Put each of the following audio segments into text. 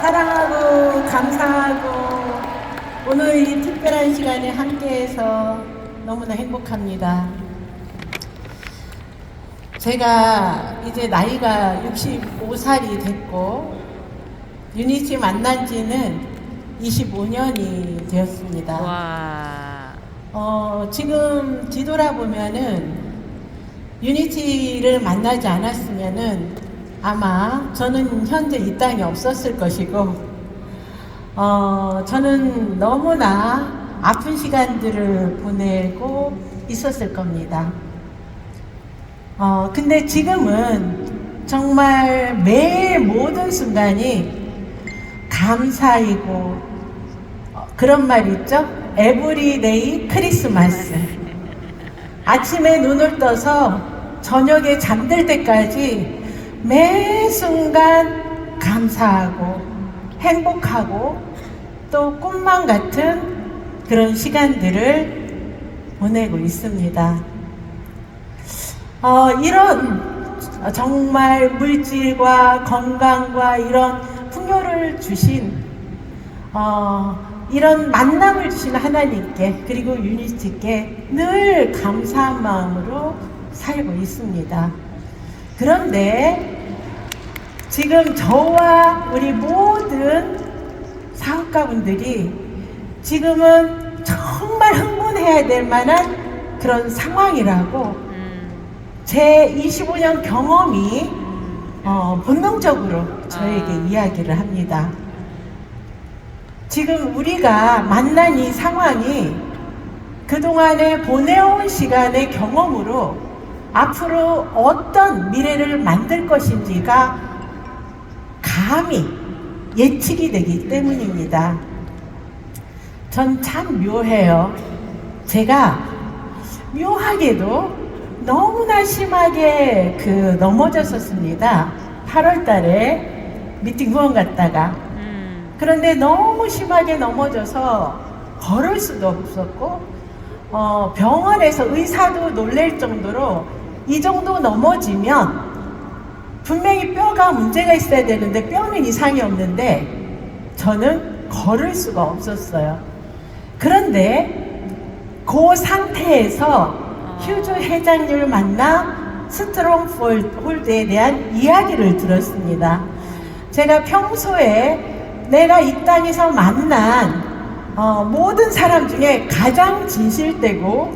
사랑하고 감사하고 오늘 이 특별한 시간에 함께해서 너무나 행복합니다. 제가 이제 나이가 65살이 됐고 유니티 만난 지는 25년이 되었습니다. 와. 지금 뒤돌아보면은 유니티를 만나지 않았으면은 아마 저는 현재 이 땅에 없었을 것이고, 저는 너무나 아픈 시간들을 보내고 있었을 겁니다. 근데 지금은 정말 매일 모든 순간이 감사이고, 그런 말 있죠? 에브리데이 크리스마스. 아침에 눈을 떠서 저녁에 잠들 때까지 매 순간 감사하고 행복하고 또 꿈만 같은 그런 시간들을 보내고 있습니다. 이런 정말 물질과 건강과 이런 풍요를 주신 이런 만남을 주신 하나님께 그리고 유니티께 늘 감사한 마음으로 살고 있습니다. 그런데 지금 저와 우리 모든 사업가분들이 지금은 정말 흥분해야 될 만한 그런 상황이라고 제 25년 경험이 본능적으로 저에게 이야기를 합니다. 지금 우리가 만난 이 상황이 그동안에 보내온 시간의 경험으로 앞으로 어떤 미래를 만들 것인지가 감히 예측이 되기 때문입니다. 전 참 묘해요. 제가 묘하게도 너무나 심하게 넘어졌었습니다. 8월 달에 미팅 후원 갔다가. 그런데 너무 심하게 넘어져서 걸을 수도 없었고, 병원에서 의사도 놀랄 정도로 이 정도 넘어지면 분명히 뼈가 문제가 있어야 되는데 뼈는 이상이 없는데 저는 걸을 수가 없었어요. 그런데 그 상태에서 휴즈 회장님을 만나 스트롱홀드에 대한 이야기를 들었습니다. 제가 평소에 내가 이 땅에서 만난 모든 사람 중에 가장 진실되고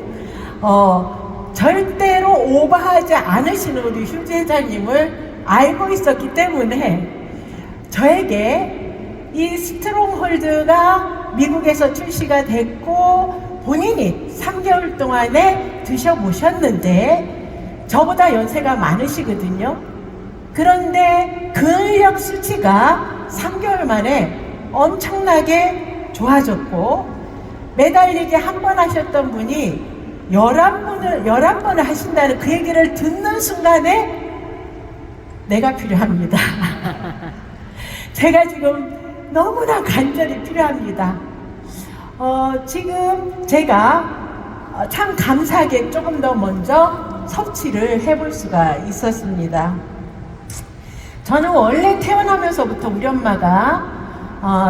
절대로 오버하지 않으시는 우리 휴즈 회장님을 알고 있었기 때문에 저에게 이 스트롱홀드가 미국에서 출시가 됐고 본인이 3개월 동안에 드셔보셨는데 저보다 연세가 많으시거든요. 그런데 근력 수치가 3개월 만에 엄청나게 좋아졌고 매달리기 한 번 하셨던 분이 11번을 하신다는 그 얘기를 듣는 순간에 내가 필요합니다. 제가 지금 너무나 간절히 필요합니다. 지금 제가 참 감사하게 조금 더 먼저 섭취를 해볼 수가 있었습니다. 저는 원래 태어나면서부터 우리 엄마가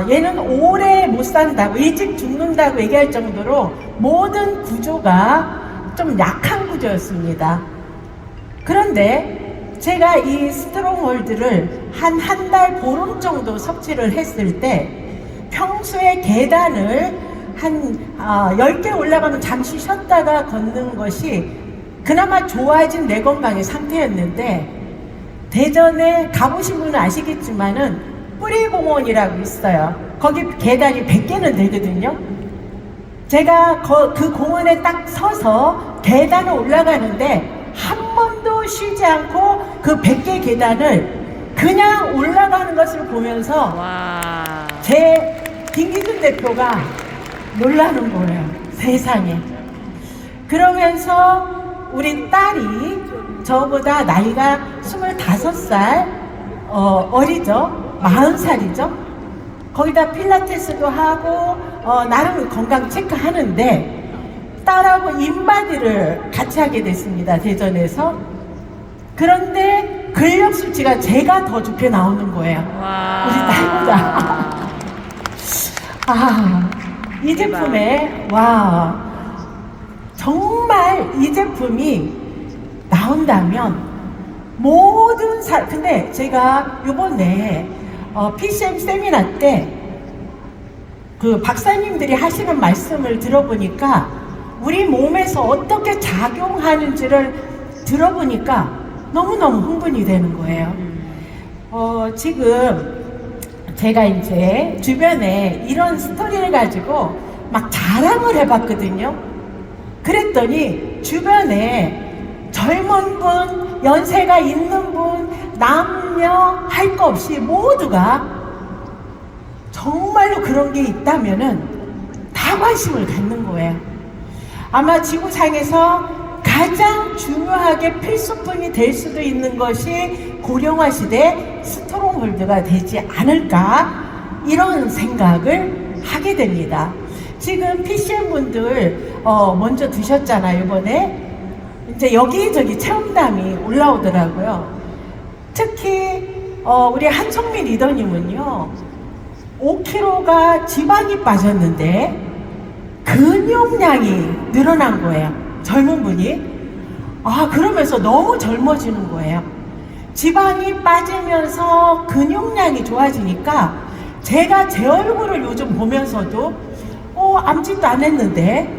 얘는 오래 못 산다고 일찍 죽는다고 얘기할 정도로 모든 구조가 좀 약한 구조였습니다. 그런데 제가 이 스트롱홀드를 한 달 보름 정도 섭취를 했을 때 평소에 계단을 한 10개 올라가면 잠시 쉬었다가 걷는 것이 그나마 좋아진 내 건강의 상태였는데 대전에 가보신 분은 아시겠지만은 뿌리공원이라고 있어요. 거기 계단이 100개는 되거든요. 제가 그 공원에 딱 서서 계단을 올라가는데 한 번도 쉬지 않고 그 100개 계단을 그냥 올라가는 것을 보면서 제 김기준 대표가 놀라는 거예요. 세상에. 그러면서 우리 딸이 저보다 나이가 25살 어리죠. 40살이죠. 거기다 필라테스도 하고 나름 건강 체크하는데 딸하고 인바디를 같이 하게 됐습니다. 대전에서. 그런데 근력 수치가 제가 더 좋게 나오는 거예요. 우리 딸보다. 있습니다. 아, 이 대박. 제품에, 와, 정말 이 제품이 나온다면 모든 근데 제가 요번에 PCM 세미나 때 그 박사님들이 하시는 말씀을 들어보니까 우리 몸에서 어떻게 작용하는지를 들어보니까 너무너무 흥분이 되는 거예요. 지금 제가 이제 주변에 이런 스토리를 가지고 막 자랑을 해봤거든요. 그랬더니 주변에 젊은 분, 연세가 있는 분, 남녀 할 거 없이 모두가 정말로 그런 게 있다면은 다 관심을 갖는 거예요. 아마 지구상에서 가장 중요하게 필수품이 될 수도 있는 것이 고령화 시대 스트롱홀드가 되지 않을까, 이런 생각을 하게 됩니다. 지금 PCM 분들 먼저 드셨잖아요. 이번에 이제 여기저기 체험담이 올라오더라고요. 특히 우리 한성민 리더님은요, 5kg가 지방이 빠졌는데 근육량이 늘어난 거예요. 젊은 분이. 그러면서 너무 젊어지는 거예요. 지방이 빠지면서 근육량이 좋아지니까 제가 제 얼굴을 요즘 보면서도 암짓도 안 했는데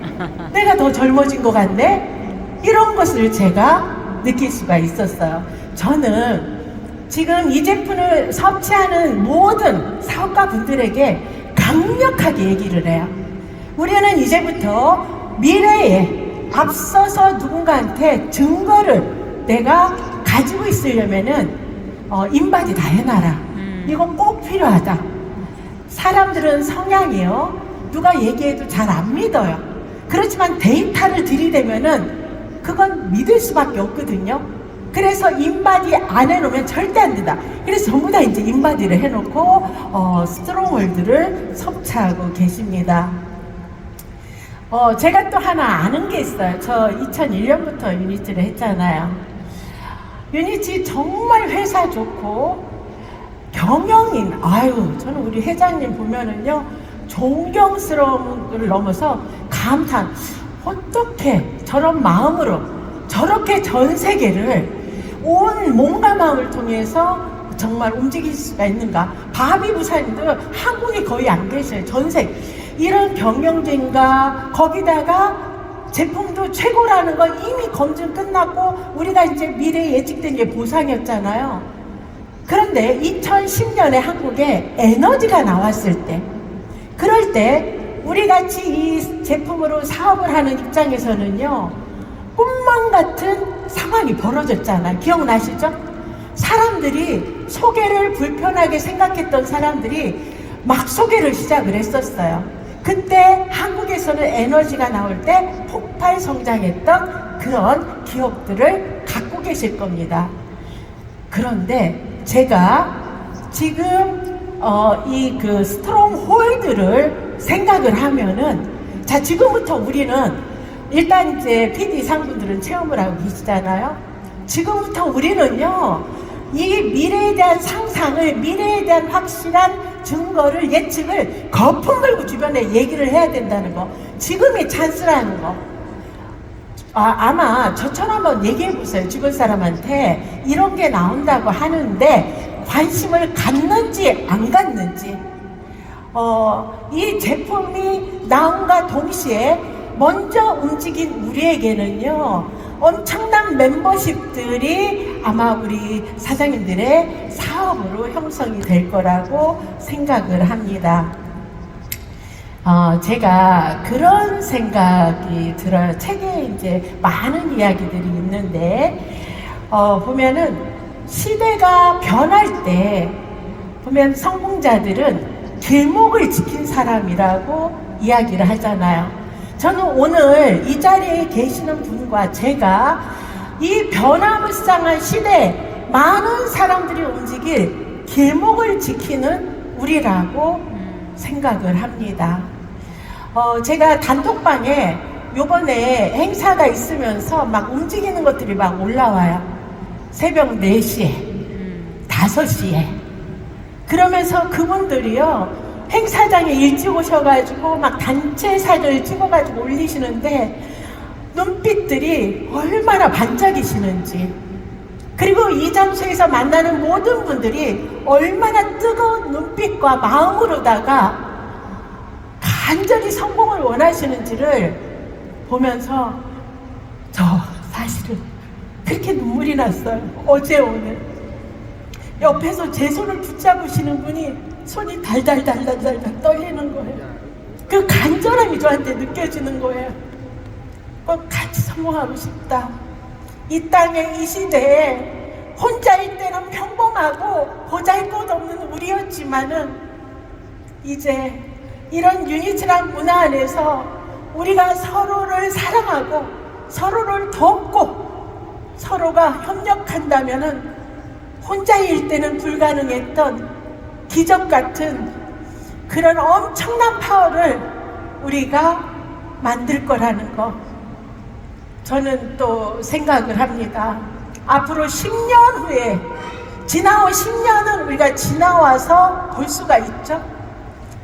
내가 더 젊어진 것 같네? 이런 것을 제가 느낄 수가 있었어요. 저는 지금 이 제품을 섭취하는 모든 사업가 분들에게 강력하게 얘기를 해요. 우리는 이제부터 미래에 앞서서 누군가한테 증거를 내가 가지고 있으려면은 인바디 다 해놔라. 이거 꼭 필요하다. 사람들은 성향이요, 누가 얘기해도 잘 안 믿어요. 그렇지만 데이터를 들이대면은 그건 믿을 수밖에 없거든요. 그래서 인바디 안 해놓으면 절대 안 된다. 그래서 전부 다 이제 인바디를 해놓고 스트롱홀드를 섭취하고 계십니다. 제가 또 하나 아는 게 있어요. 저 2001년부터 유니치를 했잖아요. 유니치 정말 회사 좋고 경영인, 저는 우리 회장님 보면은요, 존경스러움을 넘어서 감탄. 어떻게 저런 마음으로 저렇게 전 세계를 온 몸과 마음을 통해서 정말 움직일 수가 있는가. 바비 부사님도 한국에 거의 안 계셔요. 전 세계. 이런 경영진과 거기다가 제품도 최고라는 건 이미 검증 끝났고 우리가 이제 미래에 예측된 게 보상이었잖아요. 그런데 2010년에 한국에 에너지가 나왔을 때, 그럴 때 우리 같이 이 제품으로 사업을 하는 입장에서는요, 꿈만 같은 상황이 벌어졌잖아요. 기억나시죠? 사람들이 소개를 불편하게 생각했던 사람들이 막 소개를 시작을 했었어요. 그때 한국에서는 에너지가 나올 때 폭발 성장했던 그런 기업들을 갖고 계실 겁니다. 그런데 제가 지금 이 그 스트롱홀드를 생각을 하면은, 자, 지금부터 우리는 일단 이제 PD 상분들은 체험을 하고 계시잖아요. 지금부터 우리는요, 이 미래에 대한 상상을, 미래에 대한 확실한 증거를, 예측을 거품 물고 주변에 얘기를 해야 된다는 거. 지금이 찬스라는 거. 아마 저처럼 한번 얘기해 보세요. 주변 사람한테 이런 게 나온다고 하는데 관심을 갖는지 안 갖는지. 이 제품이 나온과 동시에 먼저 움직인 우리에게는요, 엄청난 멤버십들이 아마 우리 사장님들의 사업으로 형성이 될 거라고 생각을 합니다. 제가 그런 생각이 들어요. 책에 이제 많은 이야기들이 있는데, 보면은 시대가 변할 때 보면 성공자들은 길목을 지킨 사람이라고 이야기를 하잖아요. 저는 오늘 이 자리에 계시는 분과 제가 이 변화무쌍한 시대에 많은 사람들이 움직일 길목을 지키는 우리라고 생각을 합니다. 제가 단톡방에 요번에 행사가 있으면서 막 움직이는 것들이 막 올라와요. 새벽 4시에, 5시에. 그러면서 그분들이요, 행사장에 일찍 오셔가지고 막 단체 사진을 찍어가지고 올리시는데 눈빛들이 얼마나 반짝이시는지, 그리고 이 장소에서 만나는 모든 분들이 얼마나 뜨거운 눈빛과 마음으로다가 간절히 성공을 원하시는지를 보면서 저 사실은 그렇게 눈물이 났어요. 어제 오늘 옆에서 제 손을 붙잡으시는 분이 손이 달달달달달달 떨리는 거예요. 그 간절함이 저한테 느껴지는 거예요. 꼭 같이 성공하고 싶다. 이 땅에, 이 시대에 혼자일 때는 평범하고 보잘것없는 우리였지만은 이제 이런 유니티란 문화 안에서 우리가 서로를 사랑하고 서로를 돕고 서로가 협력한다면은 혼자일 때는 불가능했던 기적 같은 그런 엄청난 파워를 우리가 만들 거라는 거, 저는 또 생각을 합니다. 앞으로 10년 후에, 지나온 10년은 우리가 지나와서 볼 수가 있죠.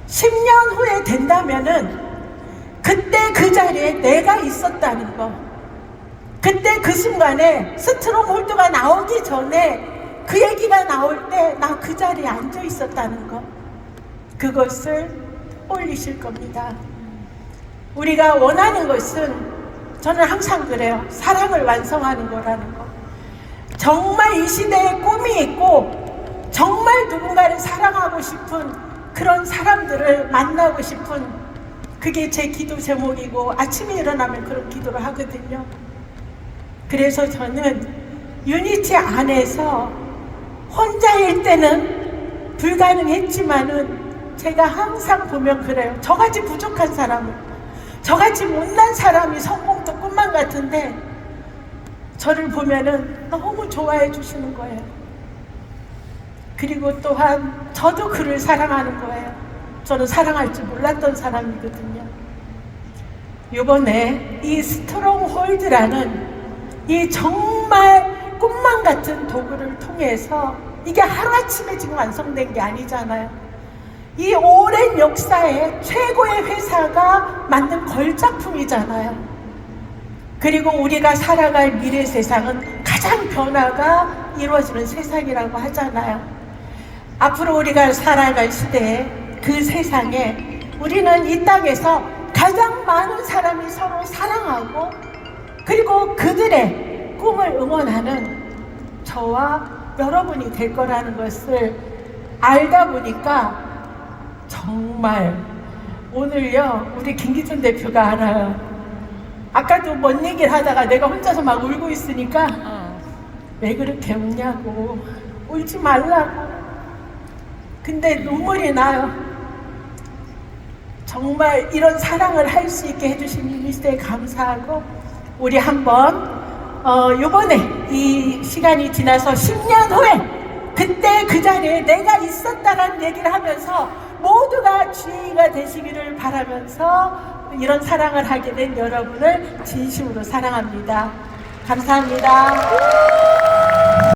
10년 후에 된다면은 그때 그 자리에 내가 있었다는 거, 그때 그 순간에 스트롱홀드가 나오기 전에 그 얘기가 나올 때 나 그 자리에 앉아 있었다는 거, 그것을 올리실 겁니다. 우리가 원하는 것은, 저는 항상 그래요, 사랑을 완성하는 거라는 거. 정말 이 시대에 꿈이 있고 정말 누군가를 사랑하고 싶은 그런 사람들을 만나고 싶은, 그게 제 기도 제목이고 아침에 일어나면 그런 기도를 하거든요. 그래서 저는 유니티 안에서 혼자일 때는 불가능했지만은 제가 항상 보면 그래요. 저같이 부족한 사람을, 저같이 못난 사람이 성공도 꿈만 같은데 저를 보면은 너무 좋아해 주시는 거예요. 그리고 또한 저도 그를 사랑하는 거예요. 저는 사랑할 줄 몰랐던 사람이거든요. 이번에 이 스트롱홀드라는 이 정말 꿈만 같은 도구를 통해서, 이게 하루아침에 지금 완성된 게 아니잖아요. 이 오랜 역사의 최고의 회사가 만든 걸작품이잖아요. 그리고 우리가 살아갈 미래 세상은 가장 변화가 이루어지는 세상이라고 하잖아요. 앞으로 우리가 살아갈 시대에, 그 세상에 우리는 이 땅에서 가장 많은 사람이 서로 사랑하고 그리고 그들의 꿈을 응원하는 저와 여러분이 될 거라는 것을 알다 보니까 정말 오늘요, 우리 김기준 대표가 알아요. 아까도 뭔 얘기를 하다가 내가 혼자서 막 울고 있으니까 왜 그렇게 우냐고, 울지 말라고. 근데 눈물이 나요. 정말 이런 사랑을 할 수 있게 해주신 유니스에 감사하고, 우리 한번 요번에 이 시간이 지나서 10년 후에 그때 그 자리에 내가 있었다는 얘기를 하면서 모두가 주의가 되시기를 바라면서 이런 사랑을 하게 된 여러분을 진심으로 사랑합니다. 감사합니다.